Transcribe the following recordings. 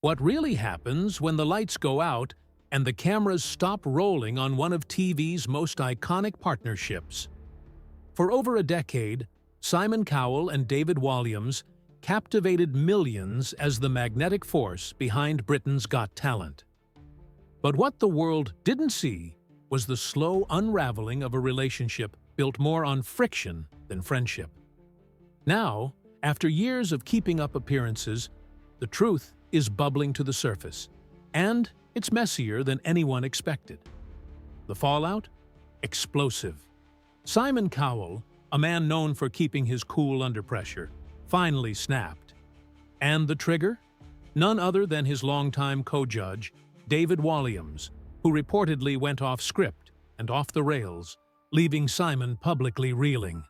What really happens when the lights go out and the cameras stop rolling on one of TV's most iconic partnerships. For over a decade, Simon Cowell and David Walliams captivated millions as the magnetic force behind Britain's Got Talent. But what the world didn't see was the slow unraveling of a relationship built more on friction than friendship. Now, after years of keeping up appearances, the truth is bubbling to the surface, and it's messier than anyone expected. The fallout? Explosive. Simon Cowell, a man known for keeping his cool under pressure, finally snapped. And the trigger? None other than his longtime co-judge, David Walliams, who reportedly went off script and off the rails, leaving Simon publicly reeling.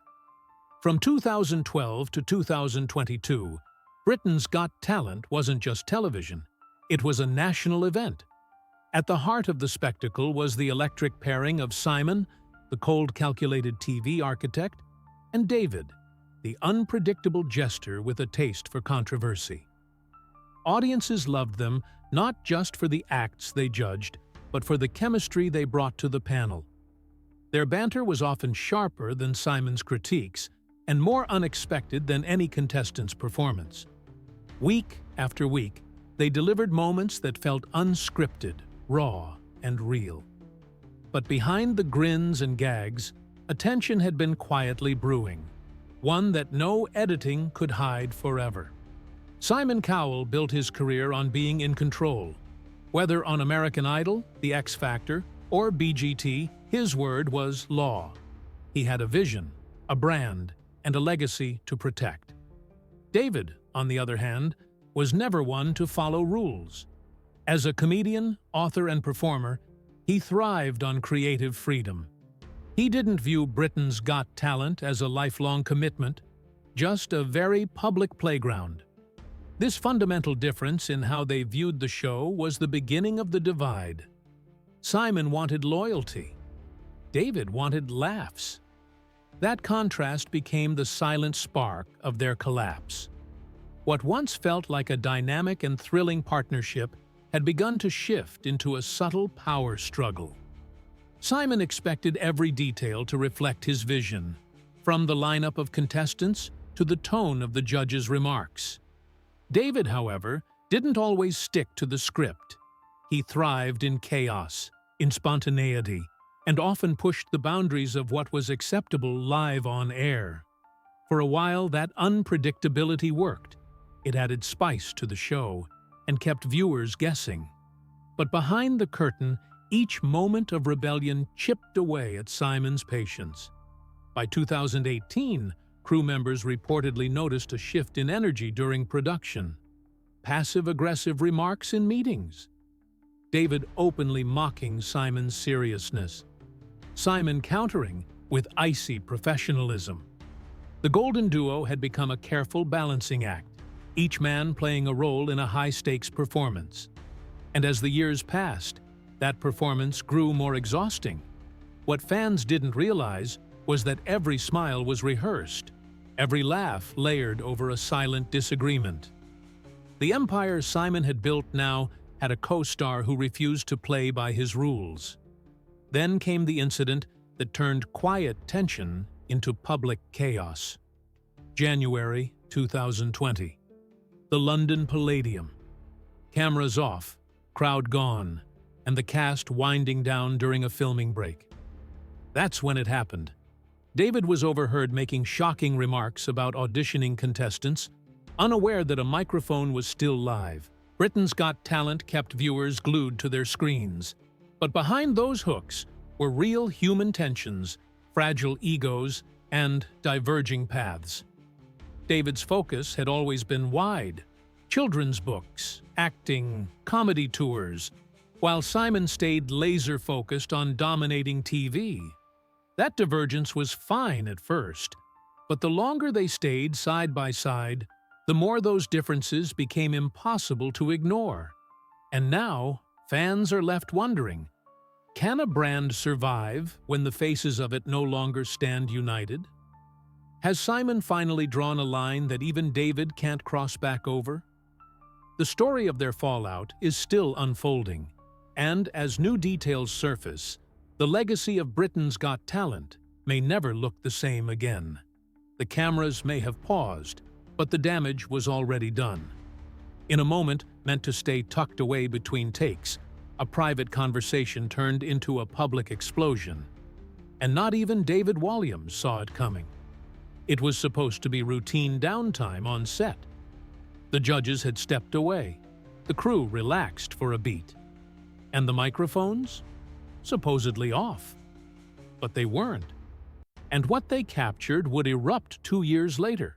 From 2012 to 2022, Britain's Got Talent wasn't just television, it was a national event. At the heart of the spectacle was the electric pairing of Simon, the cold calculated TV architect, and David, the unpredictable jester with a taste for controversy. Audiences loved them not just for the acts they judged, but for the chemistry they brought to the panel. Their banter was often sharper than Simon's critiques and more unexpected than any contestant's performance. Week after week, they delivered moments that felt unscripted, raw, and real. But behind the grins and gags, a tension had been quietly brewing, one that no editing could hide forever. Simon Cowell built his career on being in control. Whether on American Idol, The X Factor, or BGT, his word was law. He had a vision, a brand, and a legacy to protect. David, on the other hand, was never one to follow rules. As a comedian, author, and performer, he thrived on creative freedom. He didn't view Britain's Got Talent as a lifelong commitment, just a very public playground. This fundamental difference in how they viewed the show was the beginning of the divide. Simon wanted loyalty. David wanted laughs. That contrast became the silent spark of their collapse. What once felt like a dynamic and thrilling partnership had begun to shift into a subtle power struggle. Simon expected every detail to reflect his vision, from the lineup of contestants to the tone of the judges' remarks. David, however, didn't always stick to the script. He thrived in chaos, in spontaneity, and often pushed the boundaries of what was acceptable live on air. For a while, that unpredictability worked. It added spice to the show and kept viewers guessing. But behind the curtain, each moment of rebellion chipped away at Simon's patience. By 2018, crew members reportedly noticed a shift in energy during production. Passive-aggressive remarks in meetings. David openly mocking Simon's seriousness. Simon countering with icy professionalism. The Golden Duo had become a careful balancing act, each man playing a role in a high-stakes performance. And as the years passed, that performance grew more exhausting. What fans didn't realize was that every smile was rehearsed, every laugh layered over a silent disagreement. The empire Simon had built now had a co-star who refused to play by his rules. Then came the incident that turned quiet tension into public chaos. January 2020. The London Palladium. Cameras off, crowd gone, and the cast winding down during a filming break. That's when it happened. David was overheard making shocking remarks about auditioning contestants, unaware that a microphone was still live. Britain's Got Talent kept viewers glued to their screens. But behind those hooks were real human tensions, fragile egos, and diverging paths. David's focus had always been wide: children's books, acting, comedy tours, while Simon stayed laser-focused on dominating TV. That divergence was fine at first, but the longer they stayed side by side, the more those differences became impossible to ignore. And now, fans are left wondering, can a brand survive when the faces of it no longer stand united? Has Simon finally drawn a line that even David can't cross back over? The story of their fallout is still unfolding, and as new details surface, the legacy of Britain's Got Talent may never look the same again. The cameras may have paused, but the damage was already done. In a moment meant to stay tucked away between takes, a private conversation turned into a public explosion. And not even David Walliams saw it coming. It was supposed to be routine downtime on set. The judges had stepped away, the crew relaxed for a beat. And the microphones? Supposedly off. But they weren't. And what they captured would erupt 2 years later,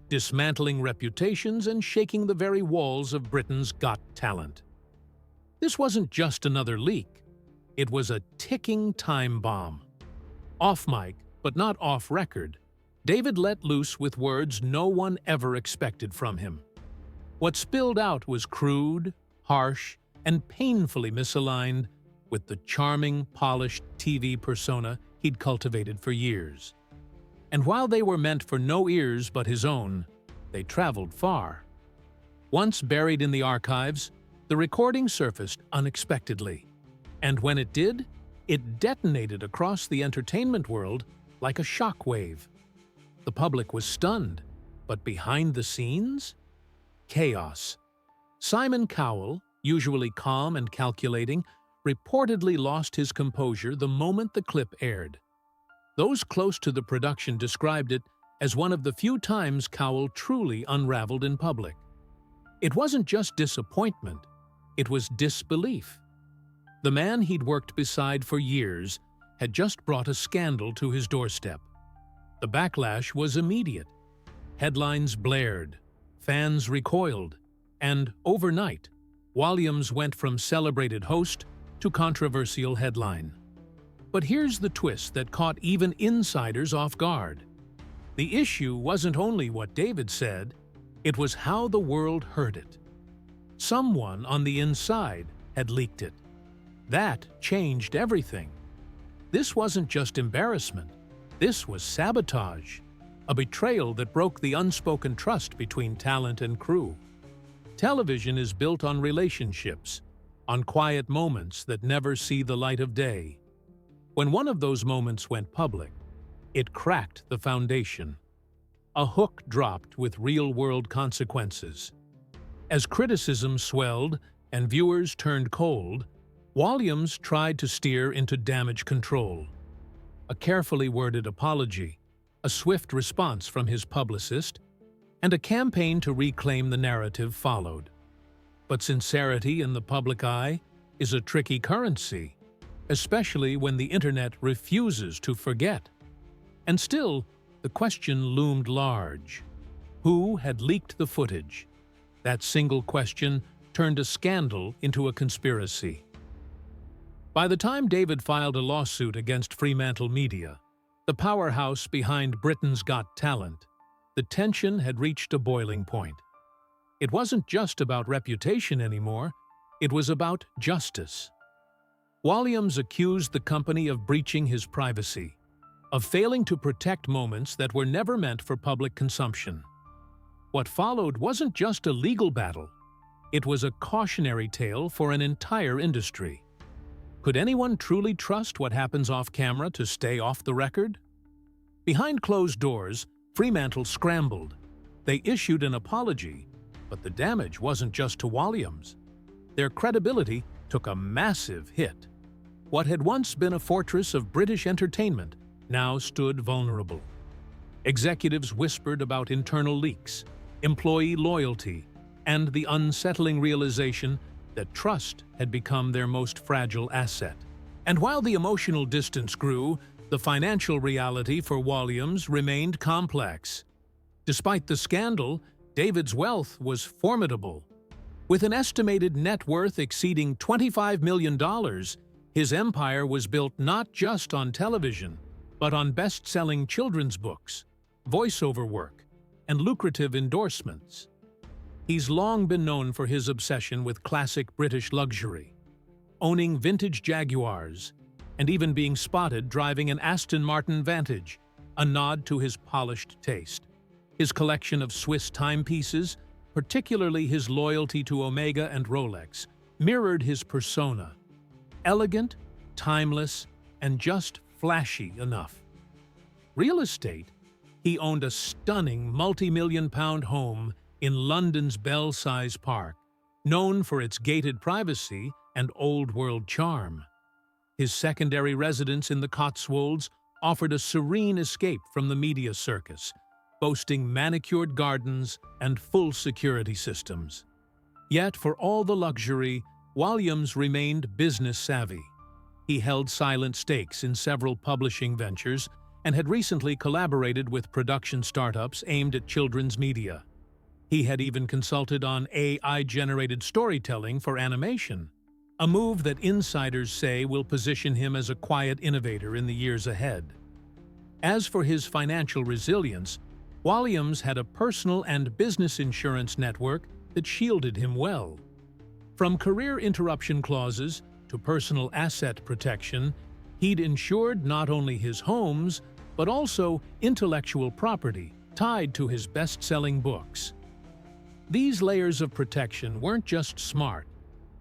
dismantling reputations and shaking the very walls of Britain's Got Talent. This wasn't just another leak. It was a ticking time bomb. Off mic, but not off record, David let loose with words no one ever expected from him. What spilled out was crude, harsh, and painfully misaligned with the charming, polished TV persona he'd cultivated for years. And while they were meant for no ears but his own, they traveled far. Once buried in the archives, the recording surfaced unexpectedly. And when it did, it detonated across the entertainment world like a shockwave. The public was stunned, but behind the scenes? Chaos. Simon Cowell, usually calm and calculating, reportedly lost his composure the moment the clip aired. Those close to the production described it as one of the few times Cowell truly unraveled in public. It wasn't just disappointment, it was disbelief. The man he'd worked beside for years had just brought a scandal to his doorstep. The backlash was immediate. Headlines blared, fans recoiled, and overnight, Walliams went from celebrated host to controversial headline. But here's the twist that caught even insiders off guard. The issue wasn't only what David said, it was how the world heard it. Someone on the inside had leaked it. That changed everything. This wasn't just embarrassment, this was sabotage, a betrayal that broke the unspoken trust between talent and crew. Television is built on relationships, on quiet moments that never see the light of day. When one of those moments went public, it cracked the foundation. A hook dropped with real-world consequences. As criticism swelled and viewers turned cold, Walliams tried to steer into damage control. A carefully worded apology, a swift response from his publicist, and a campaign to reclaim the narrative followed. But sincerity in the public eye is a tricky currency, especially when the internet refuses to forget. And still, the question loomed large. Who had leaked the footage? That single question turned a scandal into a conspiracy. By the time David filed a lawsuit against Fremantle Media, the powerhouse behind Britain's Got Talent, the tension had reached a boiling point. It wasn't just about reputation anymore, it was about justice. Walliams accused the company of breaching his privacy, of failing to protect moments that were never meant for public consumption. What followed wasn't just a legal battle, it was a cautionary tale for an entire industry. Could anyone truly trust what happens off-camera to stay off the record? Behind closed doors, Fremantle scrambled. They issued an apology, but the damage wasn't just to Walliams. Their credibility took a massive hit. What had once been a fortress of British entertainment now stood vulnerable. Executives whispered about internal leaks, employee loyalty, and the unsettling realization that trust had become their most fragile asset. And while the emotional distance grew, the financial reality for Walliams remained complex. Despite the scandal, David's wealth was formidable. With an estimated net worth exceeding $25 million, his empire was built not just on television, but on best-selling children's books, voiceover work, and lucrative endorsements. He's long been known for his obsession with classic British luxury, owning vintage Jaguars, and even being spotted driving an Aston Martin Vantage, a nod to his polished taste. His collection of Swiss timepieces, particularly his loyalty to Omega and Rolex, mirrored his persona. Elegant, timeless, and just flashy enough. Real estate? He owned a stunning multi-million-pound home in London's Belsize Park, known for its gated privacy and old-world charm. His secondary residence in the Cotswolds offered a serene escape from the media circus, boasting manicured gardens and full security systems. Yet, for all the luxury, Walliams remained business-savvy. He held silent stakes in several publishing ventures and had recently collaborated with production startups aimed at children's media. He had even consulted on AI-generated storytelling for animation, a move that insiders say will position him as a quiet innovator in the years ahead. As for his financial resilience, Walliams had a personal and business insurance network that shielded him well. From career interruption clauses to personal asset protection, he'd insured not only his homes, but also intellectual property tied to his best-selling books. These layers of protection weren't just smart,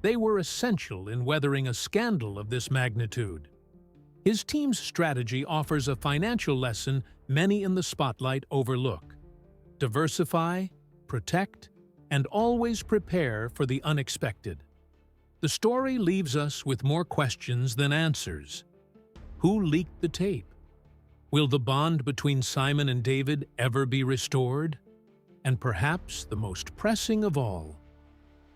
they were essential in weathering a scandal of this magnitude. His team's strategy offers a financial lesson many in the spotlight overlook. Diversify, protect, and always prepare for the unexpected. The story leaves us with more questions than answers. Who leaked the tape? Will the bond between Simon and David ever be restored? And perhaps the most pressing of all,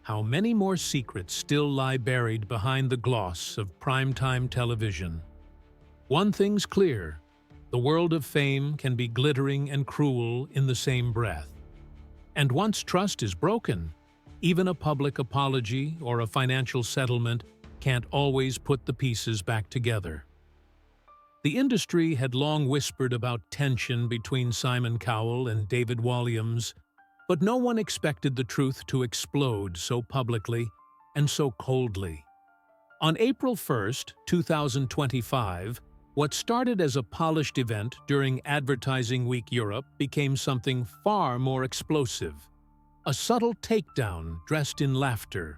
how many more secrets still lie buried behind the gloss of primetime television? One thing's clear, the world of fame can be glittering and cruel in the same breath. And once trust is broken, even a public apology or a financial settlement can't always put the pieces back together. The industry had long whispered about tension between Simon Cowell and David Walliams, but no one expected the truth to explode so publicly and so coldly. On April 1, 2025, what started as a polished event during Advertising Week Europe became something far more explosive. A subtle takedown dressed in laughter.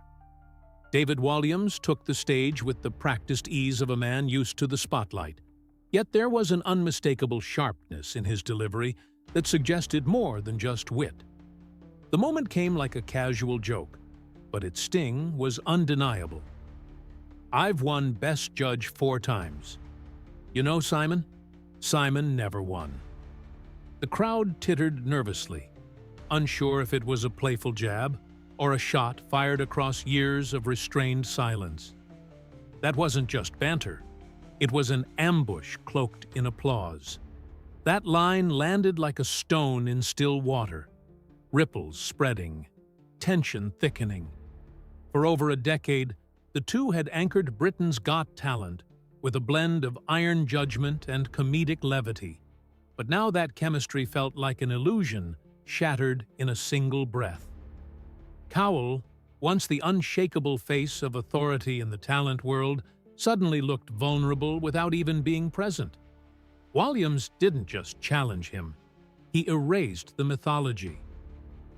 David Walliams took the stage with the practiced ease of a man used to the spotlight. Yet there was an unmistakable sharpness in his delivery that suggested more than just wit. The moment came like a casual joke, but its sting was undeniable. "I've won Best Judge 4 times. You know, Simon? Simon never won." The crowd tittered nervously, unsure if it was a playful jab or a shot fired across years of restrained silence. That wasn't just banter. It was an ambush cloaked in applause. That line landed like a stone in still water, ripples spreading, tension thickening. For over a decade, the two had anchored Britain's Got Talent with a blend of iron judgment and comedic levity. But now that chemistry felt like an illusion shattered in a single breath. Cowell, once the unshakable face of authority in the talent world, suddenly looked vulnerable without even being present. Walliams didn't just challenge him, he erased the mythology.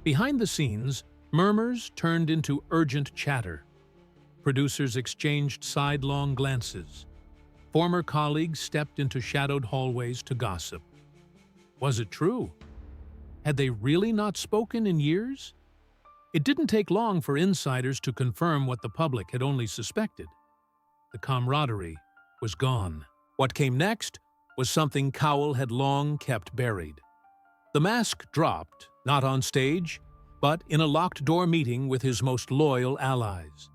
Behind the scenes, murmurs turned into urgent chatter. Producers exchanged sidelong glances. Former colleagues stepped into shadowed hallways to gossip. Was it true? Had they really not spoken in years? It didn't take long for insiders to confirm what the public had only suspected. The camaraderie was gone. What came next was something Cowell had long kept buried. The mask dropped, not on stage, but in a locked-door meeting with his most loyal allies.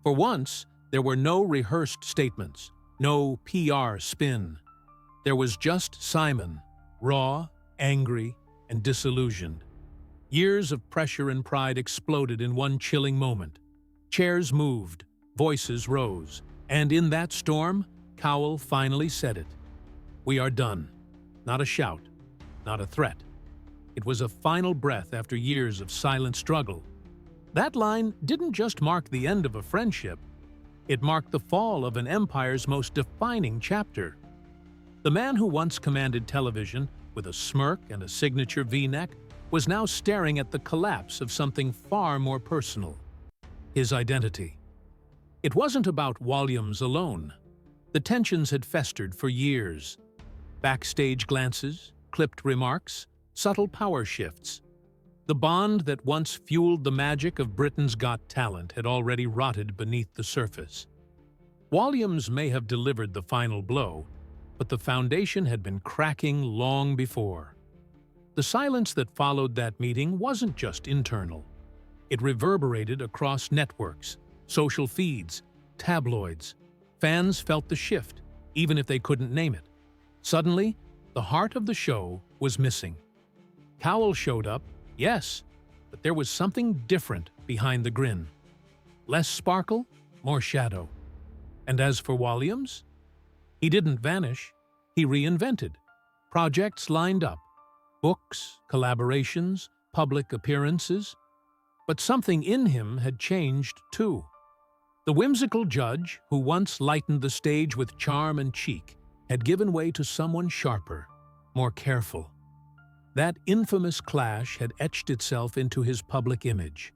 For once, there were no rehearsed statements, no PR spin. There was just Simon, raw, angry, and disillusioned. Years of pressure and pride exploded in one chilling moment. Chairs moved, voices rose, and in that storm, Cowell finally said it. "We are done." Not a shout, not a threat. It was a final breath after years of silent struggle. That line didn't just mark the end of a friendship, it marked the fall of an empire's most defining chapter. The man who once commanded television with a smirk and a signature V-neck was now staring at the collapse of something far more personal: his identity. It wasn't about Walliams alone. The tensions had festered for years. Backstage glances, clipped remarks, subtle power shifts. The bond that once fueled the magic of Britain's Got Talent had already rotted beneath the surface. Walliams may have delivered the final blow, but the foundation had been cracking long before. The silence that followed that meeting wasn't just internal. It reverberated across networks, social feeds, tabloids. Fans felt the shift, even if they couldn't name it. Suddenly, the heart of the show was missing. Cowell showed up, yes, but there was something different behind the grin. Less sparkle, more shadow. And as for Walliams, he didn't vanish, he reinvented. Projects lined up, books, collaborations, public appearances. But something in him had changed too. The whimsical judge, who once lightened the stage with charm and cheek, had given way to someone sharper, more careful. That infamous clash had etched itself into his public image.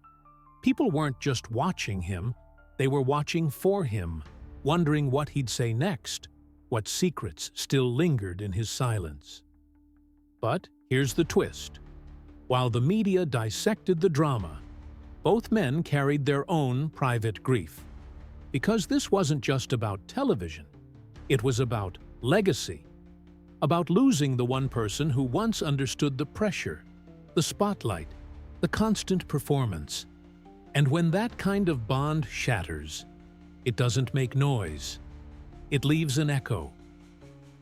People weren't just watching him, they were watching for him, wondering what he'd say next, what secrets still lingered in his silence. But here's the twist. While the media dissected the drama, both men carried their own private grief. Because this wasn't just about television, it was about legacy, about losing the one person who once understood the pressure, the spotlight, the constant performance. And when that kind of bond shatters, it doesn't make noise. It leaves an echo.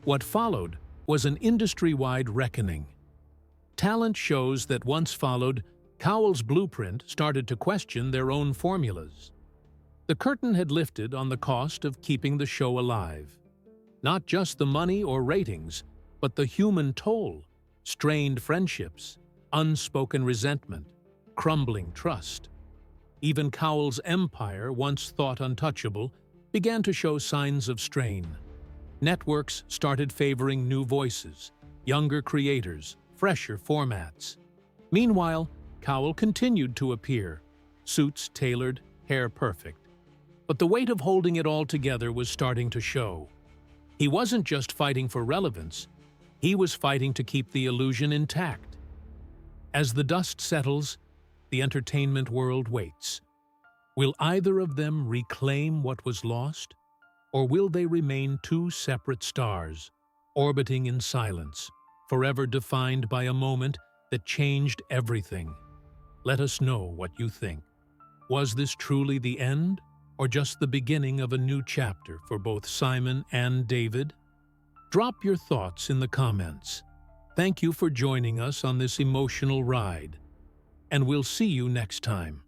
What followed was an industry-wide reckoning. Talent shows that once followed Cowell's blueprint started to question their own formulas. The curtain had lifted on the cost of keeping the show alive. Not just the money or ratings, but the human toll, strained friendships, unspoken resentment, crumbling trust. Even Cowell's empire, once thought untouchable, began to show signs of strain. Networks started favoring new voices, younger creators, fresher formats. Meanwhile, Cowell continued to appear, suits tailored, hair perfect. But the weight of holding it all together was starting to show. He wasn't just fighting for relevance, he was fighting to keep the illusion intact. As the dust settles, the entertainment world waits. Will either of them reclaim what was lost, or will they remain two separate stars, orbiting in silence, forever defined by a moment that changed everything? Let us know what you think. Was this truly the end, or just the beginning of a new chapter for both Simon and David? Drop your thoughts in the comments. Thank you for joining us on this emotional ride, and we'll see you next time.